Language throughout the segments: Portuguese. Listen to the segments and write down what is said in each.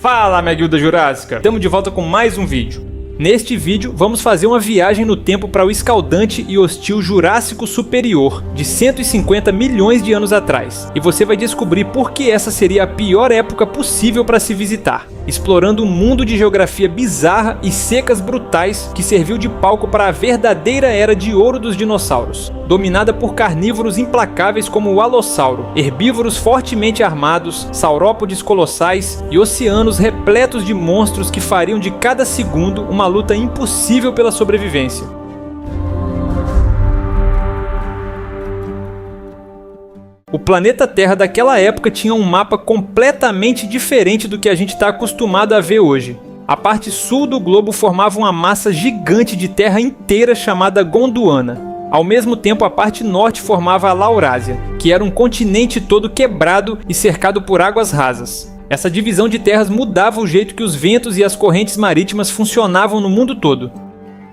Fala, minha guilda jurássica! Estamos de volta com mais um vídeo. Neste vídeo, vamos fazer uma viagem no tempo para o escaldante e hostil Jurássico Superior, de 150 milhões de anos atrás. E você vai descobrir por que essa seria a pior época possível para se visitar, explorando um mundo de geografia bizarra e secas brutais que serviu de palco para a verdadeira era de ouro dos dinossauros, dominada por carnívoros implacáveis como o Alossauro, herbívoros fortemente armados, saurópodes colossais e oceanos repletos de monstros que fariam de cada segundo uma luta impossível pela sobrevivência. O planeta Terra daquela época tinha um mapa completamente diferente do que a gente está acostumado a ver hoje. A parte sul do globo formava uma massa gigante de terra inteira chamada Gondwana. Ao mesmo tempo, a parte norte formava a Laurásia, que era um continente todo quebrado e cercado por águas rasas. Essa divisão de terras mudava o jeito que os ventos e as correntes marítimas funcionavam no mundo todo.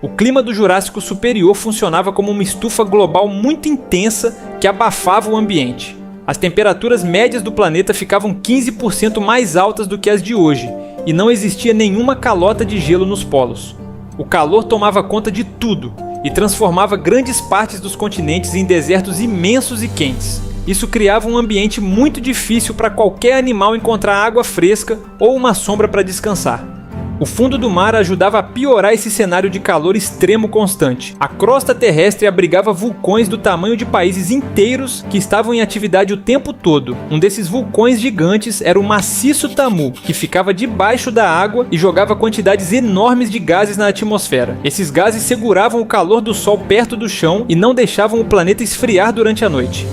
O clima do Jurássico Superior funcionava como uma estufa global muito intensa que abafava o ambiente. As temperaturas médias do planeta ficavam 15% mais altas do que as de hoje, e não existia nenhuma calota de gelo nos polos. O calor tomava conta de tudo e transformava grandes partes dos continentes em desertos imensos e quentes. Isso criava um ambiente muito difícil para qualquer animal encontrar água fresca ou uma sombra para descansar. O fundo do mar ajudava a piorar esse cenário de calor extremo constante. A crosta terrestre abrigava vulcões do tamanho de países inteiros que estavam em atividade o tempo todo. Um desses vulcões gigantes era o maciço Tamu, que ficava debaixo da água e jogava quantidades enormes de gases na atmosfera. Esses gases seguravam o calor do Sol perto do chão e não deixavam o planeta esfriar durante a noite.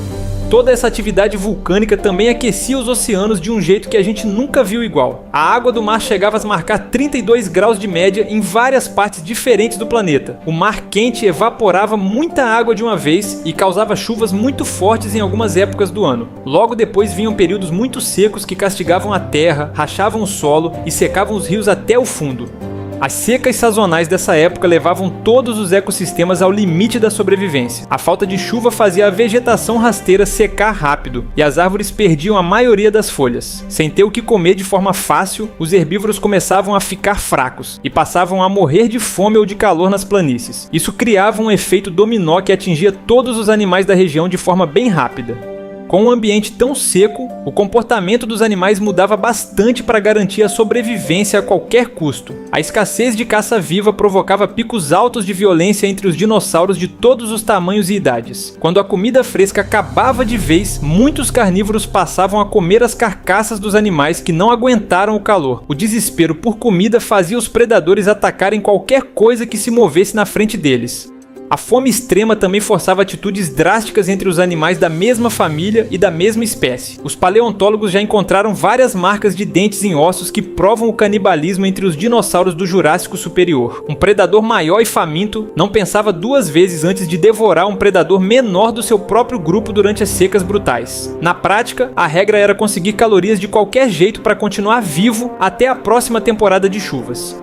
Toda essa atividade vulcânica também aquecia os oceanos de um jeito que a gente nunca viu igual. A água do mar chegava a marcar 32 graus de média em várias partes diferentes do planeta. O mar quente evaporava muita água de uma vez e causava chuvas muito fortes em algumas épocas do ano. Logo depois vinham períodos muito secos que castigavam a terra, rachavam o solo e secavam os rios até o fundo. As secas sazonais dessa época levavam todos os ecossistemas ao limite da sobrevivência. A falta de chuva fazia a vegetação rasteira secar rápido e as árvores perdiam a maioria das folhas. Sem ter o que comer de forma fácil, os herbívoros começavam a ficar fracos e passavam a morrer de fome ou de calor nas planícies. Isso criava um efeito dominó que atingia todos os animais da região de forma bem rápida. Com um ambiente tão seco, o comportamento dos animais mudava bastante para garantir a sobrevivência a qualquer custo. A escassez de caça viva provocava picos altos de violência entre os dinossauros de todos os tamanhos e idades. Quando a comida fresca acabava de vez, muitos carnívoros passavam a comer as carcaças dos animais que não aguentaram o calor. O desespero por comida fazia os predadores atacarem qualquer coisa que se movesse na frente deles. A fome extrema também forçava atitudes drásticas entre os animais da mesma família e da mesma espécie. Os paleontólogos já encontraram várias marcas de dentes em ossos que provam o canibalismo entre os dinossauros do Jurássico Superior. Um predador maior e faminto não pensava duas vezes antes de devorar um predador menor do seu próprio grupo durante as secas brutais. Na prática, a regra era conseguir calorias de qualquer jeito para continuar vivo até a próxima temporada de chuvas.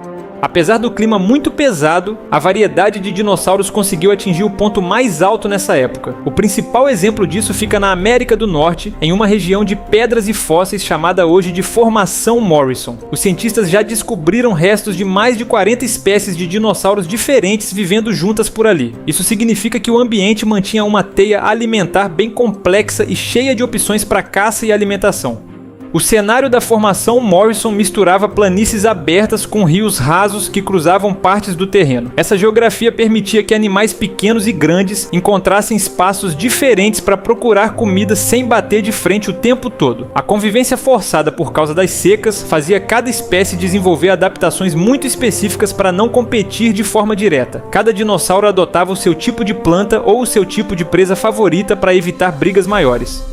Apesar do clima muito pesado, a variedade de dinossauros conseguiu atingir o ponto mais alto nessa época. O principal exemplo disso fica na América do Norte, em uma região de pedras e fósseis chamada hoje de Formação Morrison. Os cientistas já descobriram restos de mais de 40 espécies de dinossauros diferentes vivendo juntas por ali. Isso significa que o ambiente mantinha uma teia alimentar bem complexa e cheia de opções para caça e alimentação. O cenário da Formação Morrison misturava planícies abertas com rios rasos que cruzavam partes do terreno. Essa geografia permitia que animais pequenos e grandes encontrassem espaços diferentes para procurar comida sem bater de frente o tempo todo. A convivência forçada por causa das secas fazia cada espécie desenvolver adaptações muito específicas para não competir de forma direta. Cada dinossauro adotava o seu tipo de planta ou o seu tipo de presa favorita para evitar brigas maiores.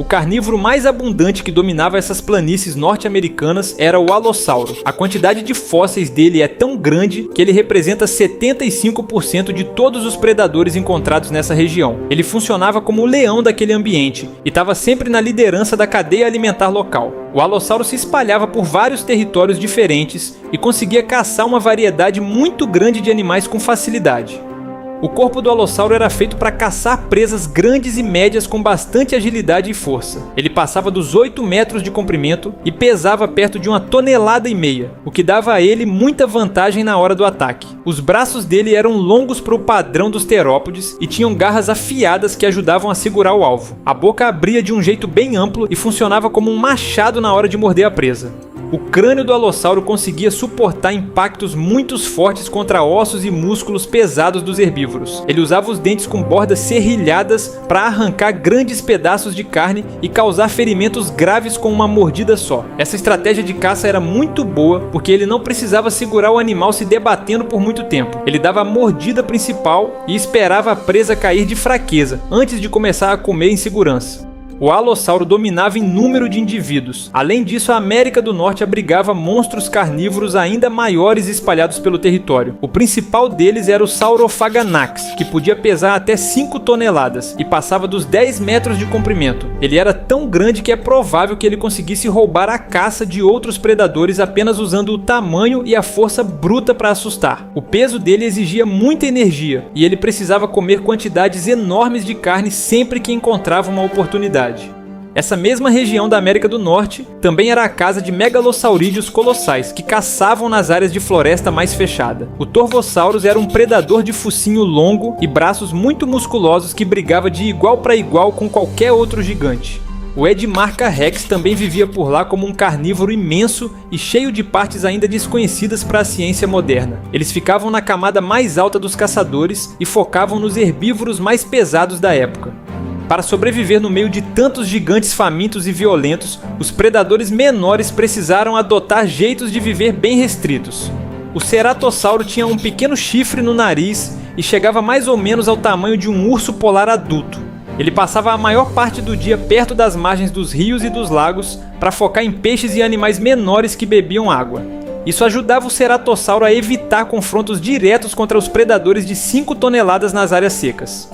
O carnívoro mais abundante que dominava essas planícies norte-americanas era o Alossauro. A quantidade de fósseis dele é tão grande que ele representa 75% de todos os predadores encontrados nessa região. Ele funcionava como o leão daquele ambiente e estava sempre na liderança da cadeia alimentar local. O Alossauro se espalhava por vários territórios diferentes e conseguia caçar uma variedade muito grande de animais com facilidade. O corpo do alossauro era feito para caçar presas grandes e médias com bastante agilidade e força. Ele passava dos 8 metros de comprimento e pesava perto de 1,5 toneladas, o que dava a ele muita vantagem na hora do ataque. Os braços dele eram longos para o padrão dos terópodes e tinham garras afiadas que ajudavam a segurar o alvo. A boca abria de um jeito bem amplo e funcionava como um machado na hora de morder a presa. O crânio do alossauro conseguia suportar impactos muito fortes contra ossos e músculos pesados dos herbívoros. Ele usava os dentes com bordas serrilhadas para arrancar grandes pedaços de carne e causar ferimentos graves com uma mordida só. Essa estratégia de caça era muito boa porque ele não precisava segurar o animal se debatendo por muito tempo. Ele dava a mordida principal e esperava a presa cair de fraqueza antes de começar a comer em segurança. O alossauro dominava em número de indivíduos. Além disso, a América do Norte abrigava monstros carnívoros ainda maiores espalhados pelo território. O principal deles era o Saurophaganax, que podia pesar até 5 toneladas e passava dos 10 metros de comprimento. Ele era tão grande que é provável que ele conseguisse roubar a caça de outros predadores apenas usando o tamanho e a força bruta para assustar. O peso dele exigia muita energia e ele precisava comer quantidades enormes de carne sempre que encontrava uma oportunidade. Essa mesma região da América do Norte também era a casa de megalosaurídeos colossais que caçavam nas áreas de floresta mais fechada. O Torvosaurus era um predador de focinho longo e braços muito musculosos que brigava de igual para igual com qualquer outro gigante. O Edmarca Rex também vivia por lá como um carnívoro imenso e cheio de partes ainda desconhecidas para a ciência moderna. Eles ficavam na camada mais alta dos caçadores e focavam nos herbívoros mais pesados da época. Para sobreviver no meio de tantos gigantes famintos e violentos, os predadores menores precisaram adotar jeitos de viver bem restritos. O ceratossauro tinha um pequeno chifre no nariz e chegava mais ou menos ao tamanho de um urso polar adulto. Ele passava a maior parte do dia perto das margens dos rios e dos lagos para focar em peixes e animais menores que bebiam água. Isso ajudava o ceratossauro a evitar confrontos diretos contra os predadores de 5 toneladas nas áreas secas.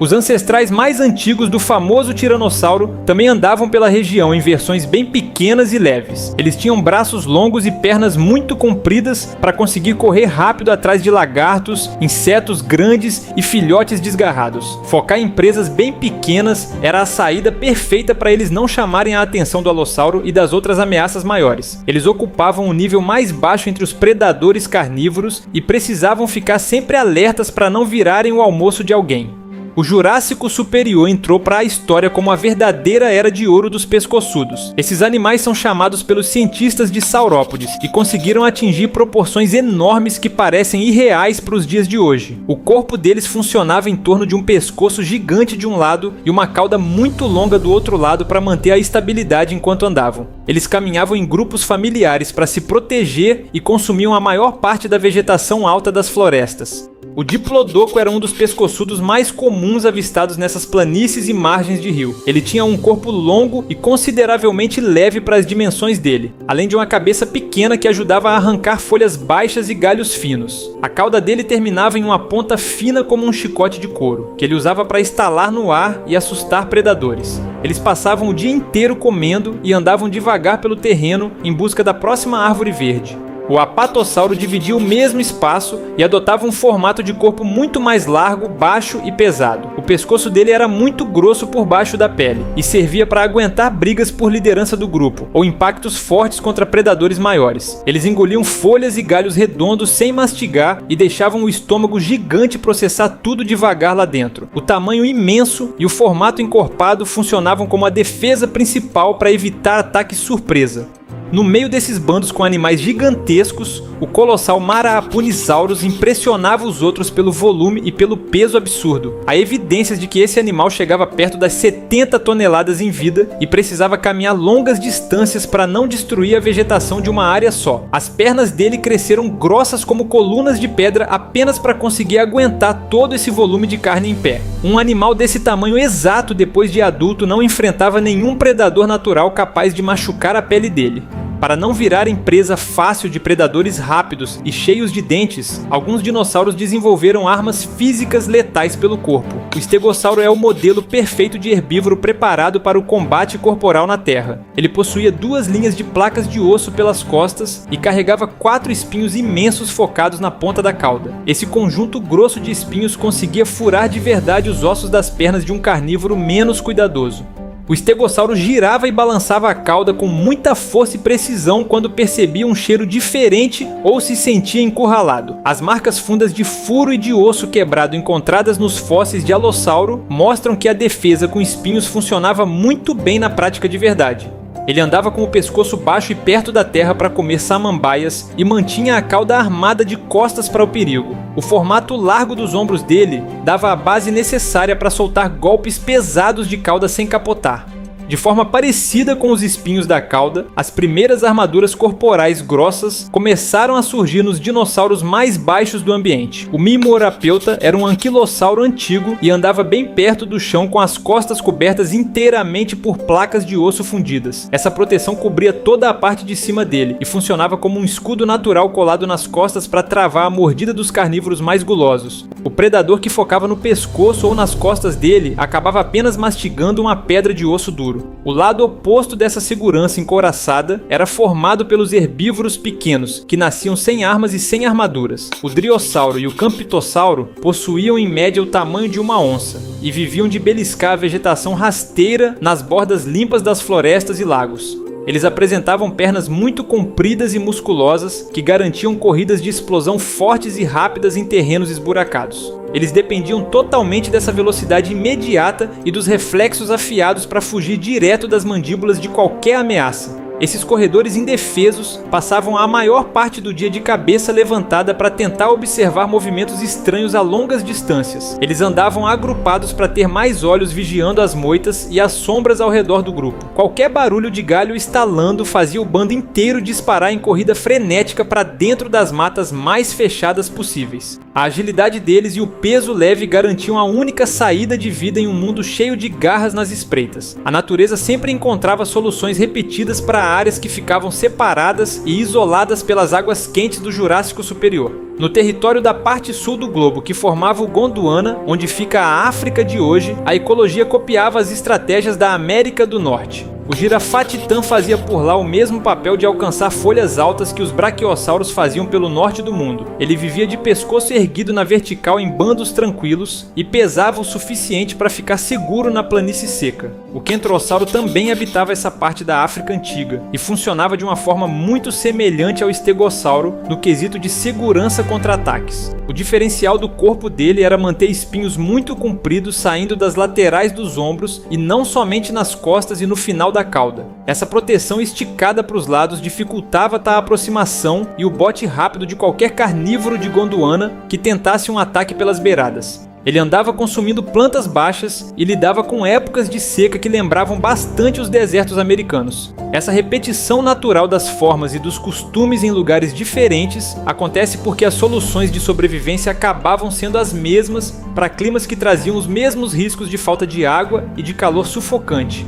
Os ancestrais mais antigos do famoso tiranossauro também andavam pela região em versões bem pequenas e leves. Eles tinham braços longos e pernas muito compridas para conseguir correr rápido atrás de lagartos, insetos grandes e filhotes desgarrados. Focar em presas bem pequenas era a saída perfeita para eles não chamarem a atenção do alossauro e das outras ameaças maiores. Eles ocupavam o nível mais baixo entre os predadores carnívoros e precisavam ficar sempre alertas para não virarem o almoço de alguém. O Jurássico Superior entrou para a história como a verdadeira era de ouro dos pescoçudos. Esses animais são chamados pelos cientistas de saurópodes e conseguiram atingir proporções enormes que parecem irreais para os dias de hoje. O corpo deles funcionava em torno de um pescoço gigante de um lado e uma cauda muito longa do outro lado para manter a estabilidade enquanto andavam. Eles caminhavam em grupos familiares para se proteger e consumiam a maior parte da vegetação alta das florestas. O Diplodoco era um dos pescoçudos mais comuns avistados nessas planícies e margens de rio. Ele tinha um corpo longo e consideravelmente leve para as dimensões dele, além de uma cabeça pequena que ajudava a arrancar folhas baixas e galhos finos. A cauda dele terminava em uma ponta fina como um chicote de couro, que ele usava para estalar no ar e assustar predadores. Eles passavam o dia inteiro comendo e andavam devagar pelo terreno em busca da próxima árvore verde. O apatossauro dividia o mesmo espaço e adotava um formato de corpo muito mais largo, baixo e pesado. O pescoço dele era muito grosso por baixo da pele e servia para aguentar brigas por liderança do grupo ou impactos fortes contra predadores maiores. Eles engoliam folhas e galhos redondos sem mastigar e deixavam o estômago gigante processar tudo devagar lá dentro. O tamanho imenso e o formato encorpado funcionavam como a defesa principal para evitar ataque surpresa. No meio desses bandos com animais gigantescos, o colossal Maraapunisaurus impressionava os outros pelo volume e pelo peso absurdo. Há evidências de que esse animal chegava perto das 70 toneladas em vida e precisava caminhar longas distâncias para não destruir a vegetação de uma área só. As pernas dele cresceram grossas como colunas de pedra apenas para conseguir aguentar todo esse volume de carne em pé. Um animal desse tamanho exato depois de adulto não enfrentava nenhum predador natural capaz de machucar a pele dele. Para não virarem presa fácil de predadores rápidos e cheios de dentes, alguns dinossauros desenvolveram armas físicas letais pelo corpo. O estegossauro é o modelo perfeito de herbívoro preparado para o combate corporal na Terra. Ele possuía 2 linhas de placas de osso pelas costas e carregava 4 espinhos imensos focados na ponta da cauda. Esse conjunto grosso de espinhos conseguia furar de verdade os ossos das pernas de um carnívoro menos cuidadoso. O estegossauro girava e balançava a cauda com muita força e precisão quando percebia um cheiro diferente ou se sentia encurralado. As marcas fundas de furo e de osso quebrado encontradas nos fósseis de alossauro mostram que a defesa com espinhos funcionava muito bem na prática de verdade. Ele andava com o pescoço baixo e perto da terra para comer samambaias e mantinha a cauda armada de costas para o perigo. O formato largo dos ombros dele dava a base necessária para soltar golpes pesados de cauda sem capotar. De forma parecida com os espinhos da cauda, as primeiras armaduras corporais grossas começaram a surgir nos dinossauros mais baixos do ambiente. O Mimorapeuta era um anquilossauro antigo e andava bem perto do chão com as costas cobertas inteiramente por placas de osso fundidas. Essa proteção cobria toda a parte de cima dele e funcionava como um escudo natural colado nas costas para travar a mordida dos carnívoros mais gulosos. O predador que focava no pescoço ou nas costas dele acabava apenas mastigando uma pedra de osso duro. O lado oposto dessa segurança encouraçada era formado pelos herbívoros pequenos, que nasciam sem armas e sem armaduras. O driossauro e o campitossauro possuíam em média o tamanho de uma onça e viviam de beliscar a vegetação rasteira nas bordas limpas das florestas e lagos. Eles apresentavam pernas muito compridas e musculosas que garantiam corridas de explosão fortes e rápidas em terrenos esburacados. Eles dependiam totalmente dessa velocidade imediata e dos reflexos afiados para fugir direto das mandíbulas de qualquer ameaça. Esses corredores indefesos passavam a maior parte do dia de cabeça levantada para tentar observar movimentos estranhos a longas distâncias. Eles andavam agrupados para ter mais olhos vigiando as moitas e as sombras ao redor do grupo. Qualquer barulho de galho estalando fazia o bando inteiro disparar em corrida frenética para dentro das matas mais fechadas possíveis. A agilidade deles e o peso leve garantiam a única saída de vida em um mundo cheio de garras nas espreitas. A natureza sempre encontrava soluções repetidas para áreas que ficavam separadas e isoladas pelas águas quentes do Jurássico Superior. No território da parte sul do globo, que formava o Gondwana, onde fica a África de hoje, a ecologia copiava as estratégias da América do Norte. O Girafatitã fazia por lá o mesmo papel de alcançar folhas altas que os braquiossauros faziam pelo norte do mundo. Ele vivia de pescoço erguido na vertical em bandos tranquilos e pesava o suficiente para ficar seguro na planície seca. O Kentrossauro também habitava essa parte da África antiga e funcionava de uma forma muito semelhante ao Estegossauro no quesito de segurança contra ataques. O diferencial do corpo dele era manter espinhos muito compridos saindo das laterais dos ombros e não somente nas costas e no final da cauda. Essa proteção esticada para os lados dificultava a aproximação e o bote rápido de qualquer carnívoro de Gondwana que tentasse um ataque pelas beiradas. Ele andava consumindo plantas baixas e lidava com épocas de seca que lembravam bastante os desertos americanos. Essa repetição natural das formas e dos costumes em lugares diferentes acontece porque as soluções de sobrevivência acabavam sendo as mesmas para climas que traziam os mesmos riscos de falta de água e de calor sufocante.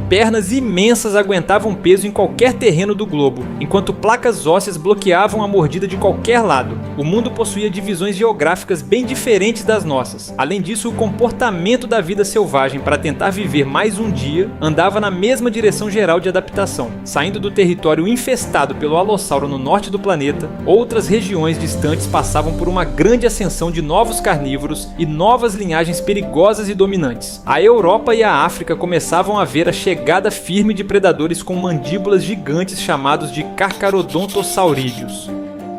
Pernas imensas aguentavam peso em qualquer terreno do globo, enquanto placas ósseas bloqueavam a mordida de qualquer lado. O mundo possuía divisões geográficas bem diferentes das nossas. Além disso, o comportamento da vida selvagem para tentar viver mais um dia andava na mesma direção geral de adaptação. Saindo do território infestado pelo alossauro no norte do planeta, outras regiões distantes passavam por uma grande ascensão de novos carnívoros e novas linhagens perigosas e dominantes. A Europa e a África começavam a ver a chegada firme de predadores com mandíbulas gigantes chamados de Carcharodontossaurídeos.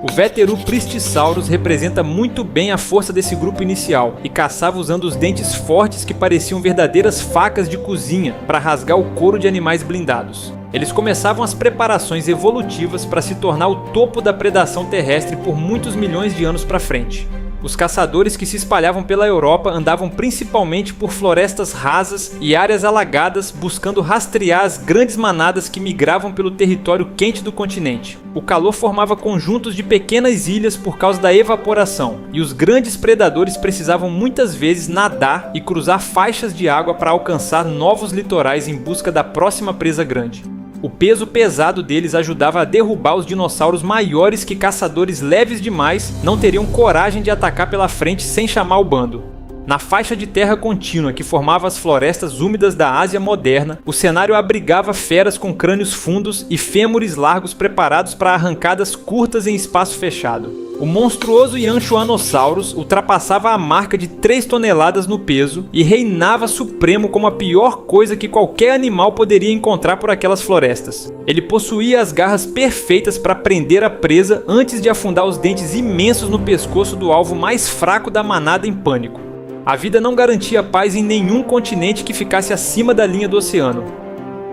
O Veterupristisaurus representa muito bem a força desse grupo inicial e caçava usando os dentes fortes que pareciam verdadeiras facas de cozinha para rasgar o couro de animais blindados. Eles começavam as preparações evolutivas para se tornar o topo da predação terrestre por muitos milhões de anos para frente. Os caçadores que se espalhavam pela Europa andavam principalmente por florestas rasas e áreas alagadas, buscando rastrear as grandes manadas que migravam pelo território quente do continente. O calor formava conjuntos de pequenas ilhas por causa da evaporação, e os grandes predadores precisavam muitas vezes nadar e cruzar faixas de água para alcançar novos litorais em busca da próxima presa grande. O peso pesado deles ajudava a derrubar os dinossauros maiores que caçadores leves demais não teriam coragem de atacar pela frente sem chamar o bando. Na faixa de terra contínua que formava as florestas úmidas da Ásia moderna, o cenário abrigava feras com crânios fundos e fêmures largos preparados para arrancadas curtas em espaço fechado. O monstruoso Yanchuanosaurus ultrapassava a marca de 3 toneladas no peso e reinava supremo como a pior coisa que qualquer animal poderia encontrar por aquelas florestas. Ele possuía as garras perfeitas para prender a presa antes de afundar os dentes imensos no pescoço do alvo mais fraco da manada em pânico. A vida não garantia paz em nenhum continente que ficasse acima da linha do oceano.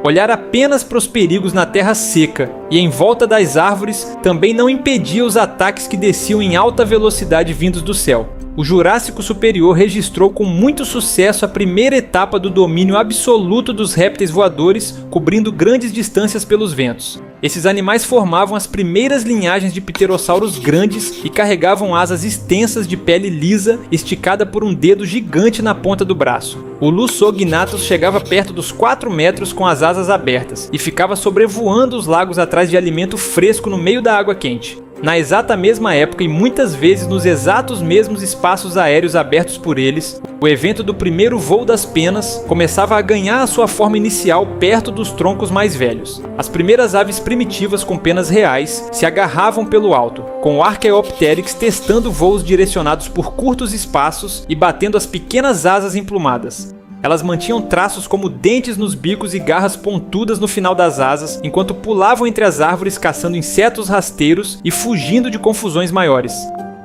Olhar apenas para os perigos na terra seca e em volta das árvores também não impedia os ataques que desciam em alta velocidade vindos do céu. O Jurássico Superior registrou com muito sucesso a primeira etapa do domínio absoluto dos répteis voadores, cobrindo grandes distâncias pelos ventos. Esses animais formavam as primeiras linhagens de pterossauros grandes e carregavam asas extensas de pele lisa, esticada por um dedo gigante na ponta do braço. O Lussognathus chegava perto dos 4 metros com as asas abertas e ficava sobrevoando os lagos atrás de alimento fresco no meio da água quente. Na exata mesma época e muitas vezes nos exatos mesmos espaços aéreos abertos por eles, o evento do primeiro voo das penas começava a ganhar a sua forma inicial perto dos troncos mais velhos. As primeiras aves primitivas com penas reais se agarravam pelo alto, com o Archaeopteryx testando voos direcionados por curtos espaços e batendo as pequenas asas emplumadas. Elas mantinham traços como dentes nos bicos e garras pontudas no final das asas, enquanto pulavam entre as árvores caçando insetos rasteiros e fugindo de confusões maiores.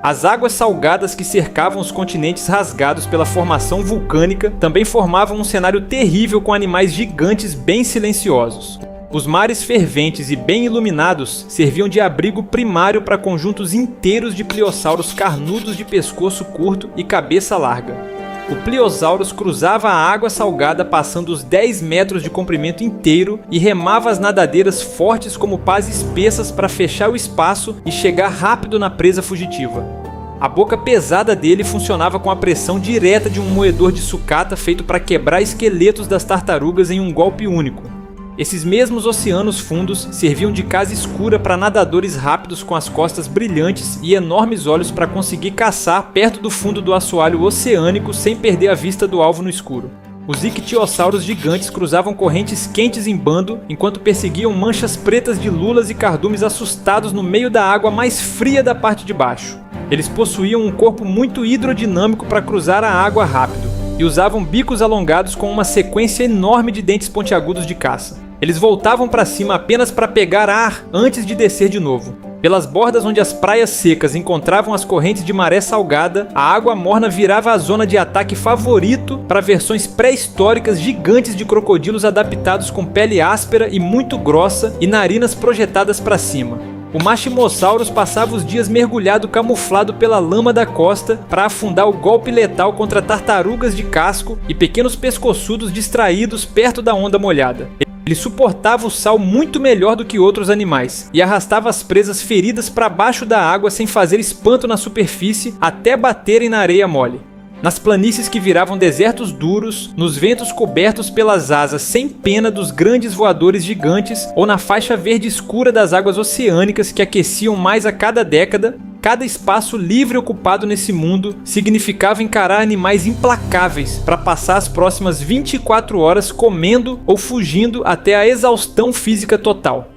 As águas salgadas que cercavam os continentes rasgados pela formação vulcânica também formavam um cenário terrível com animais gigantes bem silenciosos. Os mares ferventes e bem iluminados serviam de abrigo primário para conjuntos inteiros de pliossauros carnudos de pescoço curto e cabeça larga. O Pliosaurus cruzava a água salgada passando os 10 metros de comprimento inteiro e remava as nadadeiras fortes como pás espessas para fechar o espaço e chegar rápido na presa fugitiva. A boca pesada dele funcionava com a pressão direta de um moedor de sucata feito para quebrar esqueletos das tartarugas em um golpe único. Esses mesmos oceanos fundos serviam de casa escura para nadadores rápidos com as costas brilhantes e enormes olhos para conseguir caçar perto do fundo do assoalho oceânico sem perder a vista do alvo no escuro. Os ictiossauros gigantes cruzavam correntes quentes em bando enquanto perseguiam manchas pretas de lulas e cardumes assustados no meio da água mais fria da parte de baixo. Eles possuíam um corpo muito hidrodinâmico para cruzar a água rápido e usavam bicos alongados com uma sequência enorme de dentes pontiagudos de caça. Eles voltavam para cima apenas para pegar ar antes de descer de novo. Pelas bordas onde as praias secas encontravam as correntes de maré salgada, a água morna virava a zona de ataque favorito para versões pré-históricas gigantes de crocodilos adaptados com pele áspera e muito grossa e narinas projetadas para cima. O Machimosaurus passava os dias mergulhado camuflado pela lama da costa para afundar o golpe letal contra tartarugas de casco e pequenos pescoçudos distraídos perto da onda molhada. Ele suportava o sal muito melhor do que outros animais e arrastava as presas feridas para baixo da água sem fazer espanto na superfície até baterem na areia mole. Nas planícies que viravam desertos duros, nos ventos cobertos pelas asas sem pena dos grandes voadores gigantes ou na faixa verde escura das águas oceânicas que aqueciam mais a cada década, cada espaço livre ocupado nesse mundo significava encarar animais implacáveis para passar as próximas 24 horas comendo ou fugindo até a exaustão física total.